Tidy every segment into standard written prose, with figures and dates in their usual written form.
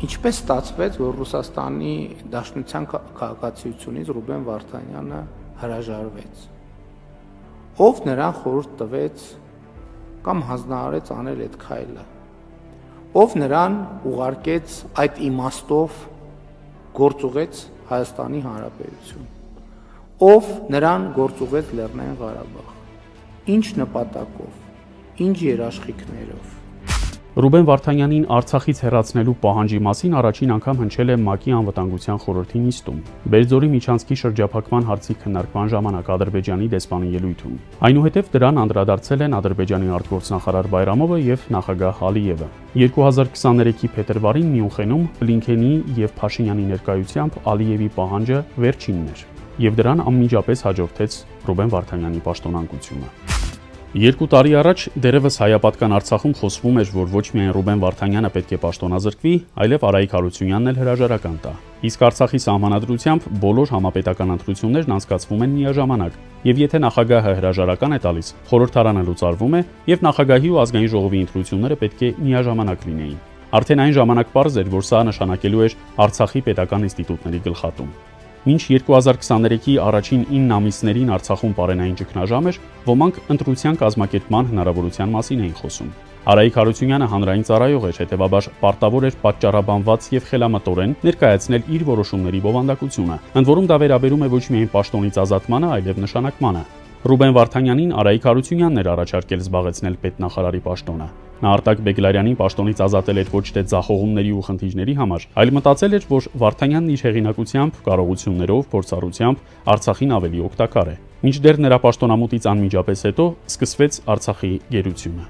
Ինչպես ստացվեց, որ Ռուսաստանի Դաշնության քաղաքացիությունից Ռուբեն Վարդանյանը հրաժարվեց։ Ով նրան խորհուրդ տվեց կամ հանձնարարեց անել այդ քայլը։ Ով նրան ուղարկեց այդ իմաստով գործուղեց Հայաստանի Հանրապետություն։ Ով նրան գործուղեց Լեռնային Ղարաբաղ։ Ինչ նպատակով, ինչ երաշխիքներով։ Ռուբեն Վարդանյանին Արցախից հեռացնելու պահանջի մասին առաջին անգամ հնչել է ՄԱԿ-ի անվտանգության խորհրդի նիստում, Բերձորի միջանցքի շրջափակման հարցի քննարկման ժամանակ Ադրբեջանի դեսպանի ելույթում։ Այնուհետև դրան անդրադարձել են Ադրբեջանի արտգործնախարար Բայրամովը եւ նախագահ Ալիևը։ 2023-ի փետրվարին Մյունխենում Բլինքենի եւ Փաշինյանի ներկայությամբ Ալիևի պահանջը վերջինն էր, եւ դրան անմիջապես հաջորդեց Ռուբեն Վարդանյանի պաշտոնակությունը։ 2 տարի առաջ դերևս հայապատկան Արցախում խոսվում էր, որ ոչ միայն Ռուբեն Վարդանյանը պետք է պաշտոնազրկվի, այլև Արայիկ Հարությունյանն էլ հրաժարական տա։ Իսկ Արցախի սահմանադրությամբ բոլոր համապետական ընտրություններն անցկացվում են միաժամանակ, եւ եթե նախագահը հրաժարական է տալիս, խորհրդարանը լուծարվում է, եւ նախագահի ու ազգային ժողովի ընտրությունները պետք է միաժամանակ լինեին։ Արդեն այն ժամանակ պարզ էր, որ սա նշանակելու էր Արցախի պետական ինստիտուտների գլխատում։ Մինչ 2023-ի առաջին 9 ամիսներին Արցախում պարենային ճգնաժամ էր, ոմանք ընտրության կազմակերպման հնարավորության մասին էին խոսում։ Արայիկ Հարությունյանը հանրային ծառայող էր, հետևաբար պարտավոր էր պատճառաբանված եւ խելամտորեն ներկայացնել իր որոշումների բովանդակությունը, ընդ որում դա վերաբերում է ոչ միայն պաշտոնից ազատմանը, այլև նշանակմանը։ Ռուբեն Վարդանյանին Արայիկ Հարությունյանն էր առաջարկել զբաղեցնել պետնախարարի պաշտոնը։ Նա Արտակ Բեգլարյանին պաշտոնից ազատել էր ոչ թե ձախողումների ու խնդիրների համար, այլ մտածել էր, որ Վարդանյանն իր հեղինակությամբ, կարողություններով, փորձառությամբ Արցախին ավելի օգտակար է։ Մինչդեռ նրա պաշտոնամուտից անմիջապես հետո սկսվեց Արցախի գերությունը։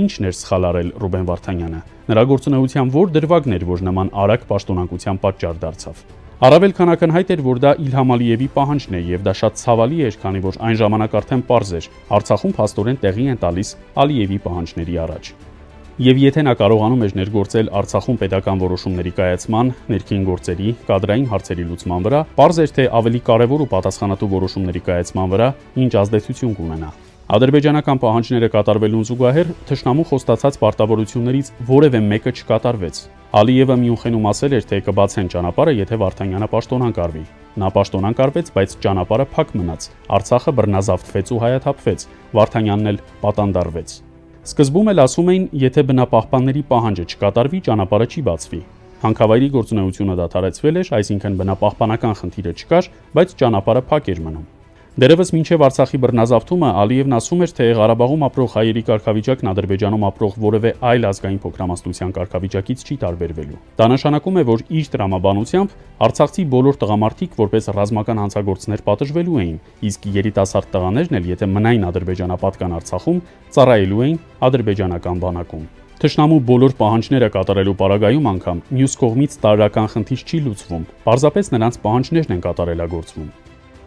Ինչն էր սխալ արել Ռուբեն Վարդանյանը։ Նրա գործունեության որ դրվագն էր, որ նման արագ պաշտոնակության պատճառ դարձավ։ Առավել քան ակնհայտ էր, որ դա Իլհամ Ալիևի պահանջն է, եւ դա շատ ցավալի էր, քանի որ այն ժամանակ արդեն պարզ էր, Արցախում փաստորեն տեղի են տալիս Ալիևի պահանջների առաջ։ Եվ եթե նա կարողանում էր ներգործել Արցախում պետական որոշումների կայացման, ներքին գործերի, կադրային հարցերի լուծման վրա, պարզ էր, թե ավելի կարևոր ու պատասխանատու որոշումների կայացման վրա ինչ ազդեցություն կունենա։ Ադրբեջանական պահանջները կատարվելուն զուգահեռ թշնամու խոստացած պարտավորություններից որևէ մեկը չկատարվեց։ Ալիևը Մյունխենում ասել էր, թե կբացեն ճանապարհը, եթե Վարդանյանը պաշտոնանկարվի։ Նա պաշտոնանկարվեց, բայց ճանապարհը փակ մնաց։ Արցախը բռնազավթվեց ու հայաթափվեց։ Վարդանյանն էլ պատանդարվեց։ Սկզբում էլ ասում էին, եթե բնապահպանների պահանջը չկատարվի, ճանապարհը չի բացվի։ Հանքավայրի գործունեությունը դադարեցվել էր, այսինքն բնապահպանական խնդիրը չկար, բայց ճանապարհը փակ էր մնում։ Դերևս մինչև Արցախի բռնազավթումը Ալիևն ասում էր, թե Ղարաբաղում ապրող հայերի կարգավիճակն Ադրբեջանում ապրող որևէ այլ ազգային փոքրամասնության կարգավիճակից չի տարբերվելու։ Դա նշանակում է, որ իր տրամաբանությամբ արցախցի բոլոր տղամարդիկ որպես ռազմական հանցագործներ պատժվելու էին, իսկ երիտասարդ տղաներն էլ, եթե մնային ադրբեջանապատկան Արցախում, ծառայելու էին ադրբեջանական բանակում։ Թշնամու բոլոր պահանջները կատարելու պարագայում անգամ մյուս կողմից տարրական խնդիր չի լուծվում, պարզապես նրանց պահանջներն են կատարելագործվում։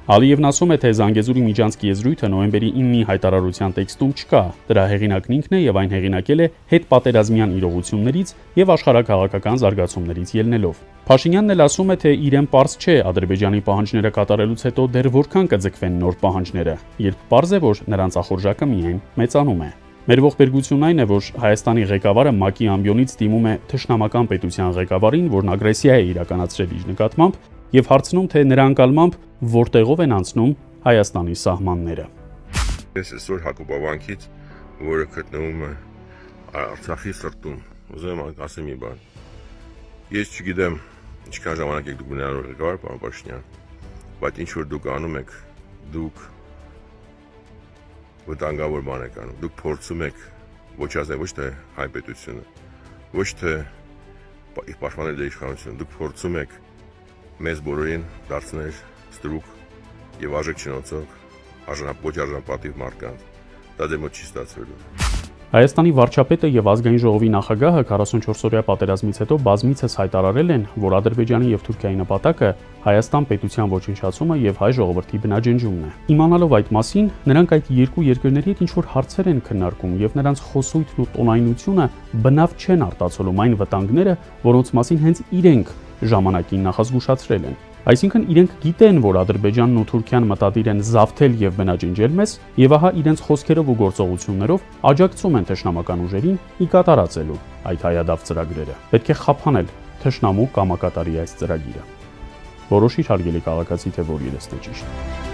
Ալիևն ասում է, թե Զանգեզուրի միջանցքի եզրույթը նոյեմբերի 9-ի հայտարարության տեքստում չկա, դրա հեղինակն ինքն է եւ այն հեղինակել է հետպատերազմյան իրողություններից եւ աշխարհակաղակական զարգացումներից ելնելով։ Փաշինյանն էլ ասում է, թե իրեն պարզ չէ Ադրբեջանի պահանջները կատարելուց հետո դեռ որքան կձգվեն նոր պահանջները, երբ պարզ է, որ նրանց ախորժակը միայն մեծանում է։ Մեր ողբերգությունն այն է, որ Հայաստանի ղեկավարը ՄԱԿ-ի ամբիոնից դիմում է թշնամական պետության ղեկավարին, որն ագրեսիա է իրականացրել իր նկատմամբ, եւ հարցնում, թե նրա անկալմամբ որտեղով են անցնում Հայաստանի սահմանները։ Ես այսօր Հակոբ Ավանքից, որը գտնվում է Արցախի սրտում, ուզում եմ ասեմ մի բան։ Ես չգիտեմ ինչքան ժամանակ եք դուք մնալու ղեկավար, պարոն Փաշինյան, բայց ինչ որ դուք անում եք, դուք վտանգավոր բան եք անում։ Դուք փորձում եք ոչնչացնել ոչ թե հայ պետությունը, ոչ թե պաշտպանել դեր իշխանությունը, դուք փորձում եք մեզ բոլորին դարձնել ստրուկ եւ արժեք չնոցող, ոչ արժանապատիվ մարդկանց։ Դա դե մոտ չի ստացվելու։ Հայաստանի վարչապետը եւ ազգային ժողովի նախագահը 44-օրյա պատերազմից հետո բազմիցս հայտարարել են, որ Ադրբեջանի եւ Թուրքիայի նպատակը Հայաստան պետության ոչնչացումը եւ հայ ժողովրդի բնաջնջումն է։ Իմանալով այդ մասին, նրանք այդ երկու երկրների հետ ինչ-որ հարցեր են քննարկում եւ նրանց խոսույթն ու տոնայնությունը բնավ չեն արտացոլում այն վտանգները, որոնց մասին հենց իրենք ժամանակին նախազգուշացրել են։ Այսինքն իրենք գիտեն, որ Ադրբեջանն ու Թուրքիան մտադիր են զավթել եւ բնաջնջել մեզ, եւ ահա իրենց խոսքերով ու գործողություններով աջակցում են թշնամական ուժերին ի կատարածելու այդ հայադավ ծրագրերը։ Պետք է խափանել թշնամու կամակատարի այս ծրագիրը։ Որոշիր հարգելի քաղաքացի, թե որ երեսն է ճիշտ։